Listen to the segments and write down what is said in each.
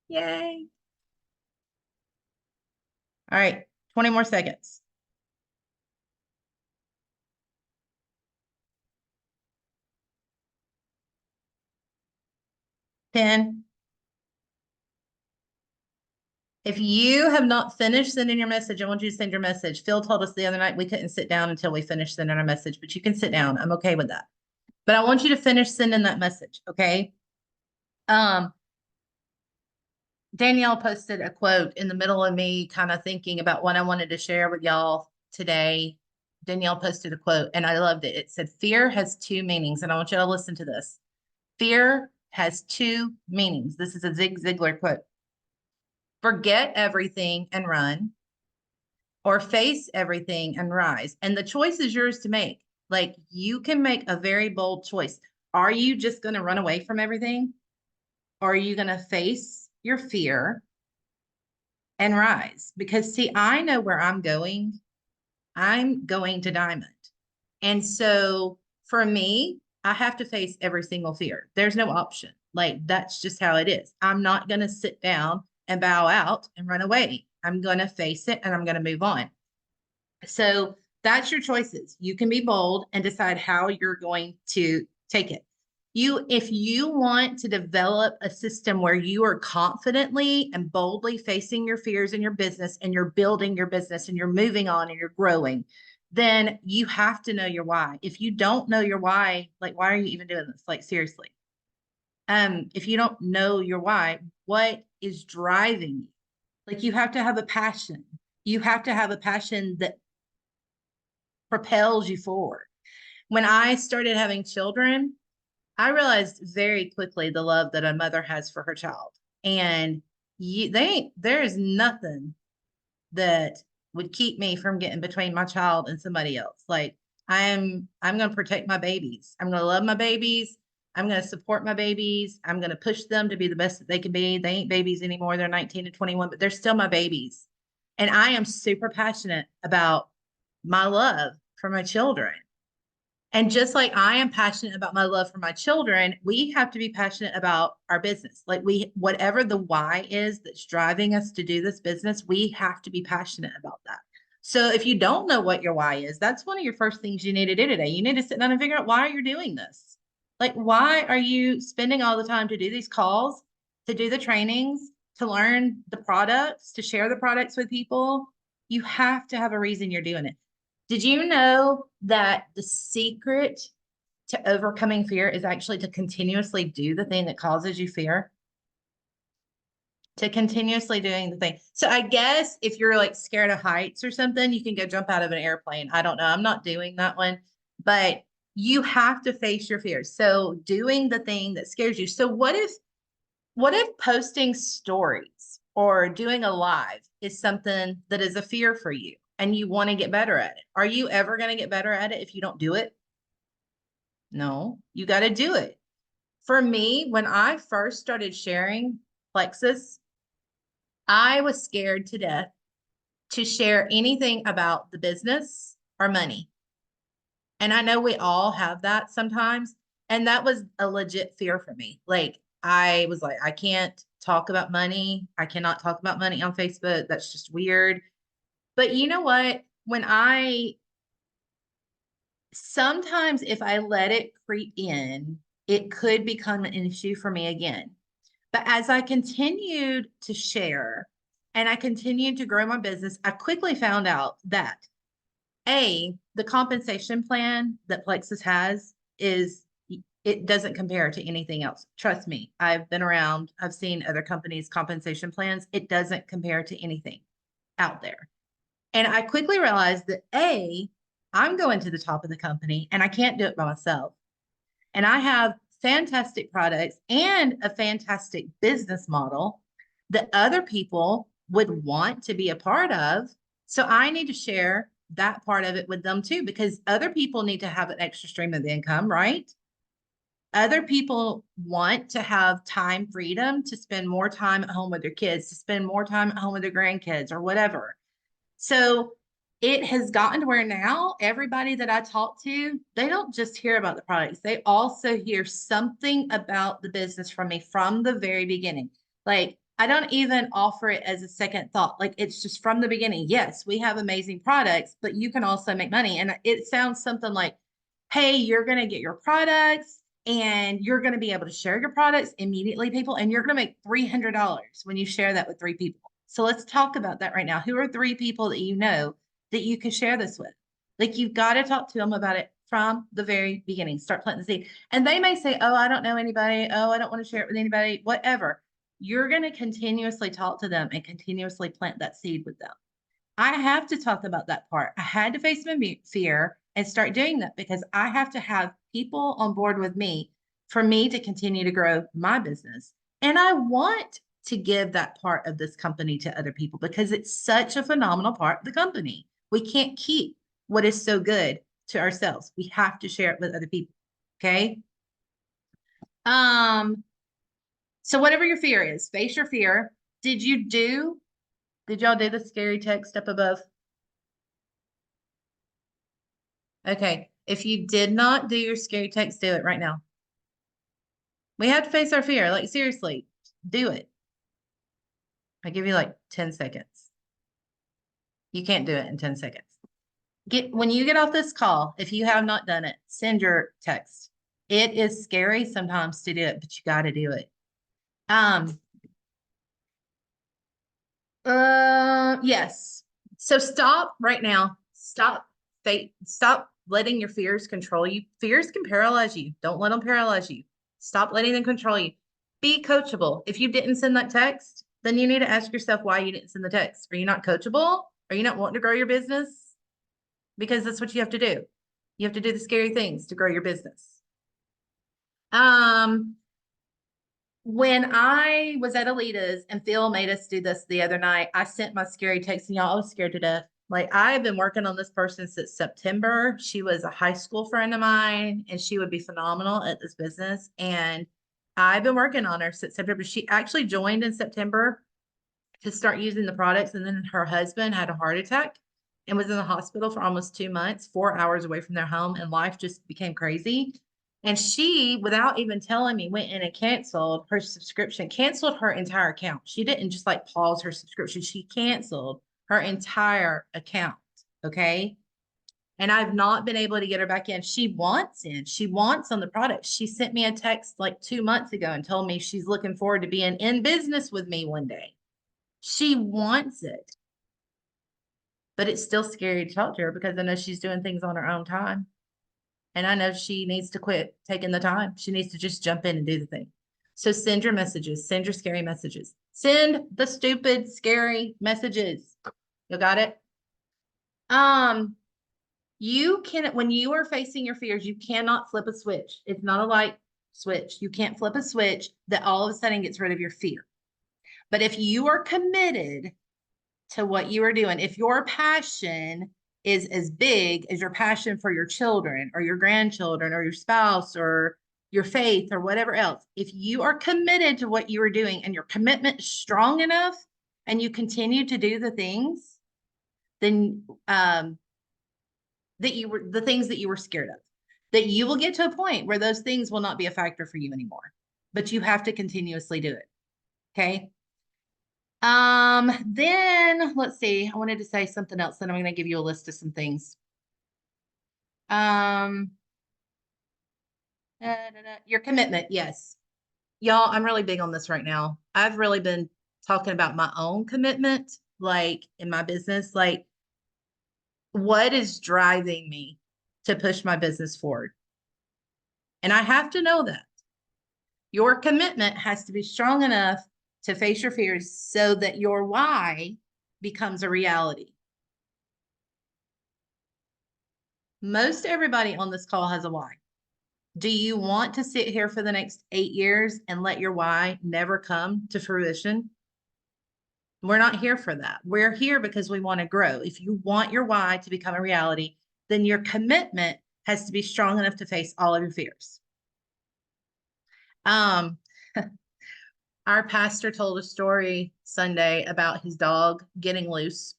Yay. All right, 20 more seconds. 10. If you have not finished sending your message, I want you to send your message. Phil told us the other night we couldn't sit down until we finished sending our message, but you can sit down. I'm okay with that. But I want you to finish sending that message, okay? Um, Danielle posted a quote in the middle of me kind of thinking about what I wanted to share with y'all today. Danielle posted a quote and I loved it. It said, "Fear has two meanings." And I want you to listen to this. Fear has two meanings. This is a Zig Ziglar quote. Forget everything and run, or face everything and rise. And the choice is yours to make. Like, you can make a very bold choice. Are you just going to run away from everything? Or are you going to face your fear and rise? Because see, I know where I'm going. I'm going to Diamond. And so for me, I have to face every single fear. There's no option. Like, that's just how it is. I'm not going to sit down and bow out and run away. I'm going to face it and I'm going to move on. So that's your choices. You can be bold and decide how you're going to take it. If you want to develop a system where you are confidently and boldly facing your fears in your business and you're building your business and you're moving on and you're growing, then you have to know your why. If you don't know your why, like, why are you even doing this? Like, seriously. If you don't know your why, what is driving you? Like, you have to have a passion. You have to have a passion that propels you forward. When I started having children, I realized very quickly the love that a mother has for her child. And there is nothing that would keep me from getting between my child and somebody else. Like, I'm going to protect my babies. I'm going to love my babies. I'm going to support my babies. I'm going to push them to be the best that they can be. They ain't babies anymore. They're 19 and 21, but they're still my babies. And I am super passionate about my love for my children. And just like I am passionate about my love for my children, we have to be passionate about our business. Like, whatever the why is that's driving us to do this business, we have to be passionate about that. So if you don't know what your why is, that's one of your first things you need to do today. You need to sit down and figure out why you're doing this. Like, why are you spending all the time to do these calls, to do the trainings, to learn the products, to share the products with people? You have to have a reason you're doing it. Did you know that the secret to overcoming fear is actually to continuously do the thing that causes you fear? To continuously doing the thing. So I guess if you're like scared of heights or something, you can go jump out of an airplane. I don't know. I'm not doing that one, but you have to face your fears. So doing the thing that scares you. So what if posting stories or doing a live is something that is a fear for you and you want to get better at it? Are you ever going to get better at it if you don't do it? No, you got to do it. For me, when I first started sharing Plexus, I was scared to death to share anything about the business or money. And I know we all have that sometimes. And that was a legit fear for me. Like, I was like, I can't talk about money. I cannot talk about money on Facebook. That's just weird. But you know what? Sometimes if I let it creep in, it could become an issue for me again. But as I continued to share and I continued to grow my business, I quickly found out that the compensation plan that Plexus has it doesn't compare to anything else. Trust me, I've been around, I've seen other companies' compensation plans. It doesn't compare to anything out there. And I quickly realized that I'm going to the top of the company and I can't do it by myself. And I have fantastic products and a fantastic business model that other people would want to be a part of. So I need to share that part of it with them too, because other people need to have an extra stream of income, right? Other people want to have time freedom to spend more time at home with their kids, to spend more time at home with their grandkids or whatever. So it has gotten to where now everybody that I talk to, they don't just hear about the products, they also hear something about the business from me from the very beginning. Like, I don't even offer it as a second thought. Like, it's just from the beginning. Yes, we have amazing products, but you can also make money. And it sounds something like, hey, you're going to get your products and you're going to be able to share your products immediately, people, and you're going to make $300 when you share that with 3 people. So let's talk about that right now. Who are 3 people that you know that you could share this with? Like, you've got to talk to them about it from the very beginning. Start planting the seed. And they may say, oh, I don't know anybody. Oh, I don't want to share it with anybody, whatever. You're going to continuously talk to them and continuously plant that seed with them. I have to talk about that part. I had to face my fear and start doing that because I have to have people on board with me for me to continue to grow my business. And I want to give that part of this company to other people because it's such a phenomenal part of the company. We can't keep what is so good to ourselves. We have to share it with other people. Okay. So whatever your fear is, face your fear. Did y'all do the scary text up above? Okay. If you did not do your scary text, do it right now. We have to face our fear. Like, seriously, do it. I give you like 10 seconds. You can't do it in 10 seconds. When you get off this call, if you have not done it, send your text. It is scary sometimes to do it, but you got to do it. Yes. So stop right now. Stop letting your fears control you. Fears can paralyze you. Don't let them paralyze you. Stop letting them control you. Be coachable. If you didn't send that text, then you need to ask yourself why you didn't send the text. Are you not coachable? Are you not wanting to grow your business? Because that's what you have to do. You have to do the scary things to grow your business. When I was at Alita's and Phil made us do this the other night, I sent my scary text and y'all, I was scared to death. Like, I have been working on this person since September. She was a high school friend of mine and she would be phenomenal at this business. And I've been working on her since September. She actually joined in September to start using the products. And then her husband had a heart attack and was in the hospital for almost 2 months, 4 hours away from their home. And life just became crazy. And she, without even telling me, went in and canceled her subscription, canceled her entire account. She didn't just like pause her subscription. She canceled her entire account. Okay. And I've not been able to get her back in. She wants in. She wants on the product. She sent me a text like 2 months ago and told me she's looking forward to being in business with me one day. She wants it. But it's still scary to talk to her because I know she's doing things on her own time. And I know she needs to quit taking the time. She needs to just jump in and do the thing. So send your messages, send your scary messages, send the stupid, scary messages. You got it? You can, when you are facing your fears, you cannot flip a switch. It's not a light switch. You can't flip a switch that all of a sudden gets rid of your fear. But if you are committed to what you are doing, if your passion is as big as your passion for your children or your grandchildren or your spouse or your faith or whatever else, if you are committed to what you are doing and your commitment is strong enough and you continue to do the things, then the things that you were scared of, that you will get to a point where those things will not be a factor for you anymore, but you have to continuously do it. Okay. Then let's see. I wanted to say something else, then I'm going to give you a list of some things. Your commitment. Yes. Y'all, I'm really big on this right now. I've really been talking about my own commitment, like in my business, like what is driving me to push my business forward. And I have to know that your commitment has to be strong enough to face your fears so that your why becomes a reality. Most everybody on this call has a why. Do you want to sit here for the next 8 years and let your why never come to fruition? We're not here for that. We're here because we want to grow. If you want your why to become a reality, then your commitment has to be strong enough to face all of your fears. Our pastor told a story Sunday about his dog getting loose.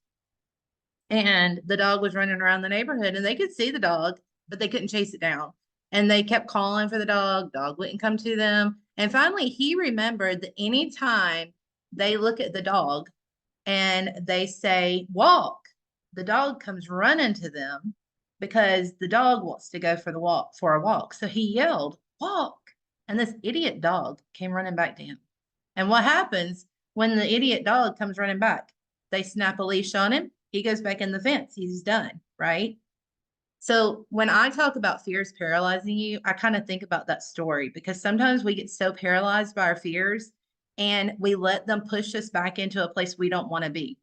And the dog was running around the neighborhood and they could see the dog, but they couldn't chase it down. And they kept calling for the dog wouldn't come to them. And finally, he remembered that anytime they look at the dog and they say, walk, the dog comes running to them because the dog wants to go for a walk. So he yelled, walk. And this idiot dog came running back to him. And what happens when the idiot dog comes running back? They snap a leash on him. He goes back in the fence. He's done, right? So when I talk about fears paralyzing you, I kind of think about that story because sometimes we get so paralyzed by our fears and we let them push us back into a place we don't want to be.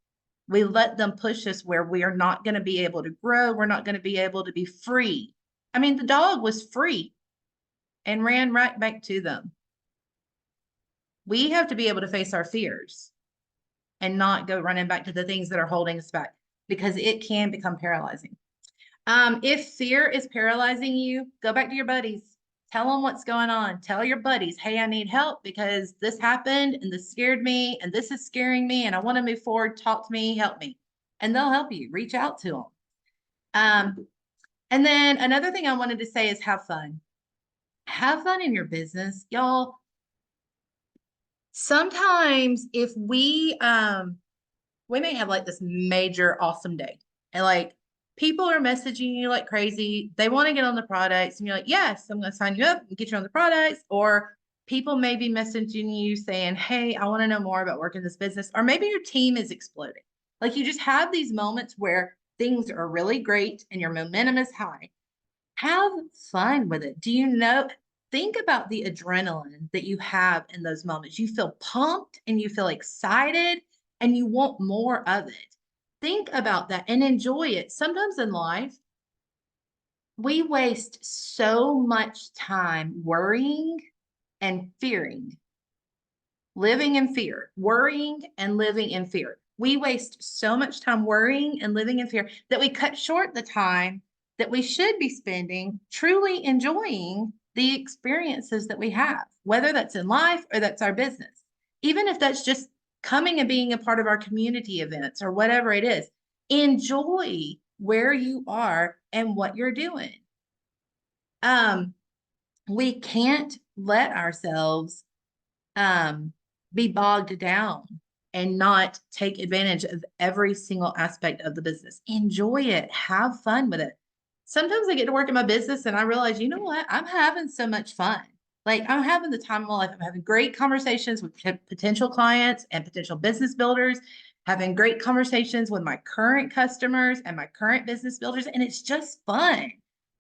We let them push us where we are not going to be able to grow. We're not going to be able to be free. I mean, the dog was free and ran right back to them. We have to be able to face our fears and not go running back to the things that are holding us back because it can become paralyzing. If fear is paralyzing you, go back to your buddies. Tell them what's going on. Tell your buddies, hey, I need help because this happened and this scared me and this is scaring me and I want to move forward. Talk to me, help me. And they'll help you. Reach out to them. And then another thing I wanted to say is have fun. Have fun in your business, y'all. Sometimes if we may have like this major awesome day and like people are messaging you like crazy. They want to get on the products and you're like, yes, I'm going to sign you up and get you on the products. Or people may be messaging you saying, hey, I want to know more about working this business. Or maybe your team is exploding. Like you just have these moments where things are really great and your momentum is high. Have fun with it. Do you know? Think about the adrenaline that you have in those moments. You feel pumped and you feel excited and you want more of it. Think about that and enjoy it. Sometimes in life, we waste so much time worrying and fearing, living in fear, worrying and living in fear. We waste so much time worrying and living in fear that we cut short the time that we should be spending truly enjoying the experiences that we have, whether that's in life or that's our business. Even if that's just coming and being a part of our community events or whatever it is, enjoy where you are and what you're doing. We can't let ourselves be bogged down and not take advantage of every single aspect of the business. Enjoy it. Have fun with it. Sometimes I get to work in my business and I realize, you know what? I'm having so much fun. Like I'm having the time of my life. I'm having great conversations with potential clients and potential business builders, having great conversations with my current customers and my current business builders. And it's just fun.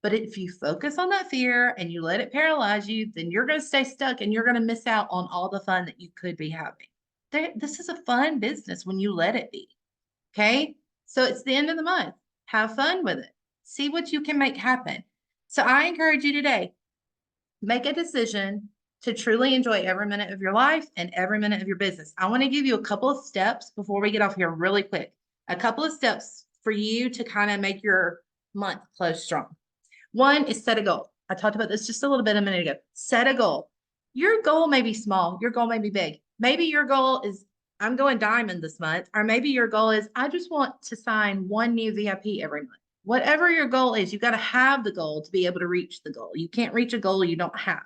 But if you focus on that fear and you let it paralyze you, then you're going to stay stuck and you're going to miss out on all the fun that you could be having. This is a fun business when you let it be. Okay. So it's the end of the month. Have fun with it. See what you can make happen. So I encourage you today, make a decision to truly enjoy every minute of your life and every minute of your business. I want to give you a couple of steps before we get off here really quick. A couple of steps for you to kind of make your month close strong. One is set a goal. I talked about this just a little bit a minute ago. Set a goal. Your goal may be small. Your goal may be big. Maybe your goal is, I'm going diamond this month. Or maybe your goal is, I just want to sign one new VIP every month. Whatever your goal is, you got to have the goal to be able to reach the goal. You can't reach a goal you don't have.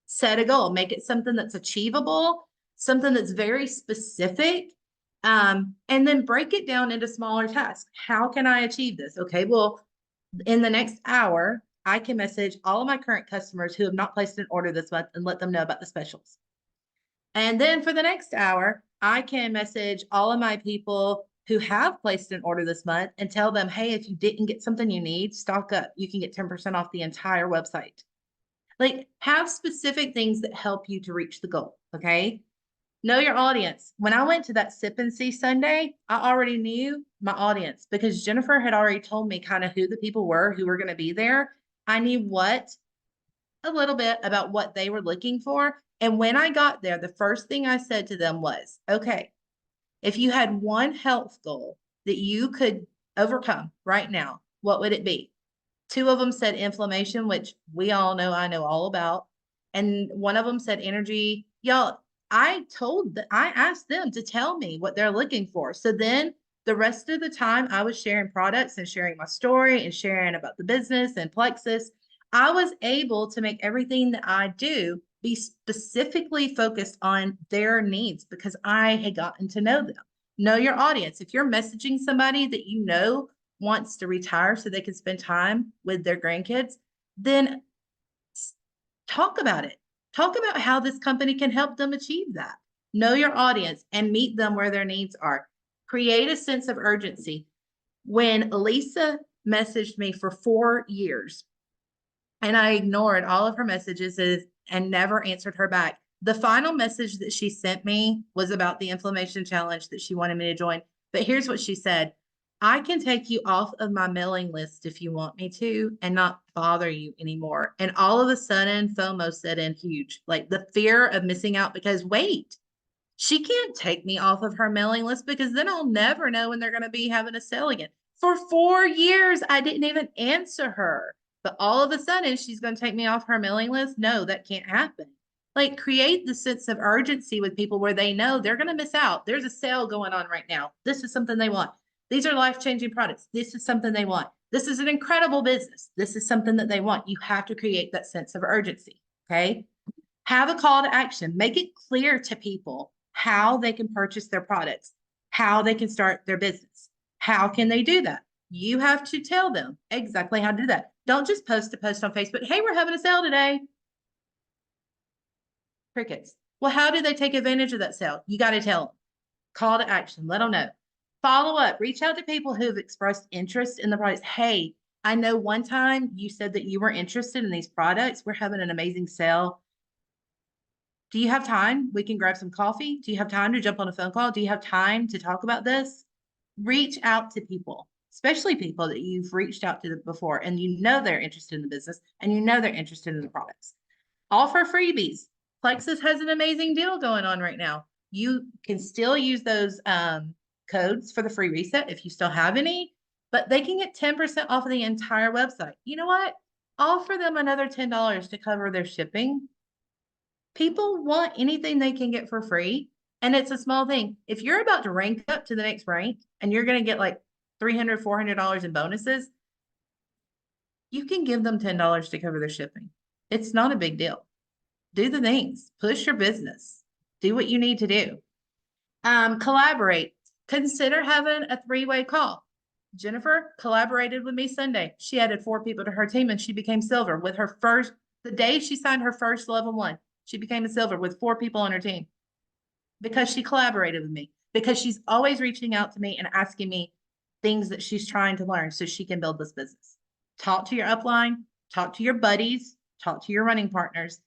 Set a goal. Make it something that's achievable, something that's very specific, and then break it down into smaller tasks. How can I achieve this? Okay, well, in the next hour, I can message all of my current customers who have not placed an order this month and let them know about the specials. And then for the next hour, I can message all of my people who have placed an order this month and tell them, hey, if you didn't get something you need, stock up. You can get 10% off the entire website. Like have specific things that help you to reach the goal. Okay. Know your audience. When I went to that Sip and See Sunday, I already knew my audience because Jennifer had already told me kind of who the people were who were going to be there. I knew a little bit about what they were looking for. And when I got there, the first thing I said to them was, okay, if you had one health goal that you could overcome right now, what would it be? Two of them said inflammation, which we all know, I know all about. And one of them said energy. Y'all, I asked them to tell me what they're looking for. So then The rest of the time, I was sharing products and sharing my story and sharing about the business and Plexus. I was able to make everything that I do be specifically focused on their needs because I had gotten to know them. Know your audience. If you're messaging somebody that you know wants to retire so they can spend time with their grandkids, then talk about it. Talk about how this company can help them achieve that. Know your audience and meet them where their needs are. Create a sense of urgency. When Lisa messaged me for 4 years and I ignored all of her messages and never answered her back, the final message that she sent me was about the inflammation challenge that she wanted me to join. But here's what she said: I can take you off of my mailing list if you want me to and not bother you anymore. And all of a sudden, FOMO set in huge, like the fear of missing out because wait, she can't take me off of her mailing list because then I'll never know when they're going to be having a sale again. For 4 years, I didn't even answer her. But all of a sudden, she's going to take me off her mailing list. No, that can't happen. Like, create the sense of urgency with people where they know they're going to miss out. There's a sale going on right now. This is something they want. These are life-changing products. This is something they want. This is an incredible business. This is something that they want. You have to create that sense of urgency. Okay. Have a call to action. Make it clear to people how they can purchase their products, how they can start their business. How can they do that? You have to tell them exactly how to do that. Don't just post a post on Facebook. Hey, we're having a sale today. Crickets. Well, how do they take advantage of that sale? You got to tell them. Call to action. Let them know. Follow up. Reach out to people who have expressed interest in the products. Hey, I know one time you said that you were interested in these products. We're having an amazing sale. Do you have time? We can grab some coffee. Do you have time to jump on a phone call? Do you have time to talk about this? Reach out to people, especially people that you've reached out to before and you know they're interested in the business and you know they're interested in the products. Offer freebies. Plexus has an amazing deal going on right now. You can still use those codes for the free reset if you still have any, but they can get 10% off of the entire website. You know what? Offer them another $10 to cover their shipping. People want anything they can get for free. And it's a small thing. If you're about to rank up to the next rank and you're going to get like $300, $400 in bonuses, you can give them $10 to cover their shipping. It's not a big deal. Do the things, push your business, do what you need to do. Collaborate. Consider having a 3-way call. Jennifer collaborated with me Sunday. She added 4 people to her team and she became silver with her first, the day she signed her first level 1. She became a silver with 4 people on her team because she collaborated with me, because she's always reaching out to me and asking me things that she's trying to learn so she can build this business. Talk to your upline, talk to your buddies, talk to your running partners.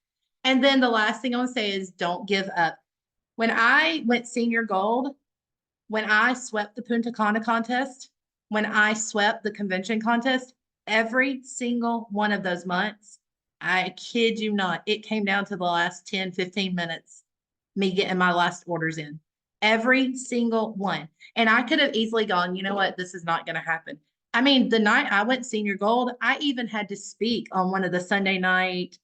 And then the last thing I want to say is don't give up. When I went senior gold, when I swept the Punta Cana contest, when I swept the convention contest, every single one of those months, I kid you not, it came down to the last 10, 15 minutes, me getting my last orders in. Every single one. And I could have easily gone, you know what, this is not going to happen. I mean, the night I went senior gold, I even had to speak on one of the Sunday night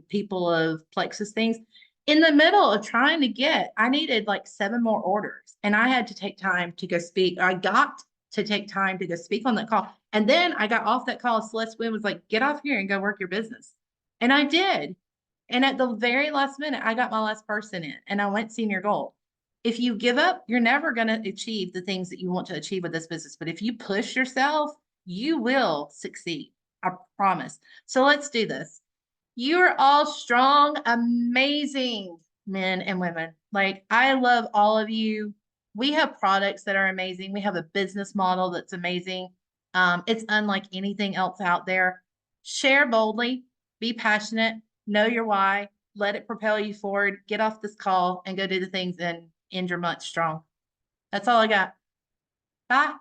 people of Plexus things. In the middle of trying to get, I needed like 7 more orders and I had to take time to go speak. I got to take time to go speak on that call. And then I got off that call. Celeste Wynn was like, get off here and go work your business. And I did. And at the very last minute, I got my last person in and I went senior gold. If you give up, you're never going to achieve the things that you want to achieve with this business. But if you push yourself, you will succeed. I promise. So let's do this. You're all strong, amazing men and women. Like, I love all of you. We have products that are amazing. We have a business model that's amazing. It's unlike anything else out there. Share boldly, be passionate, know your why, let it propel you forward, get off this call and go do the things and end your month strong. That's all I got. Bye.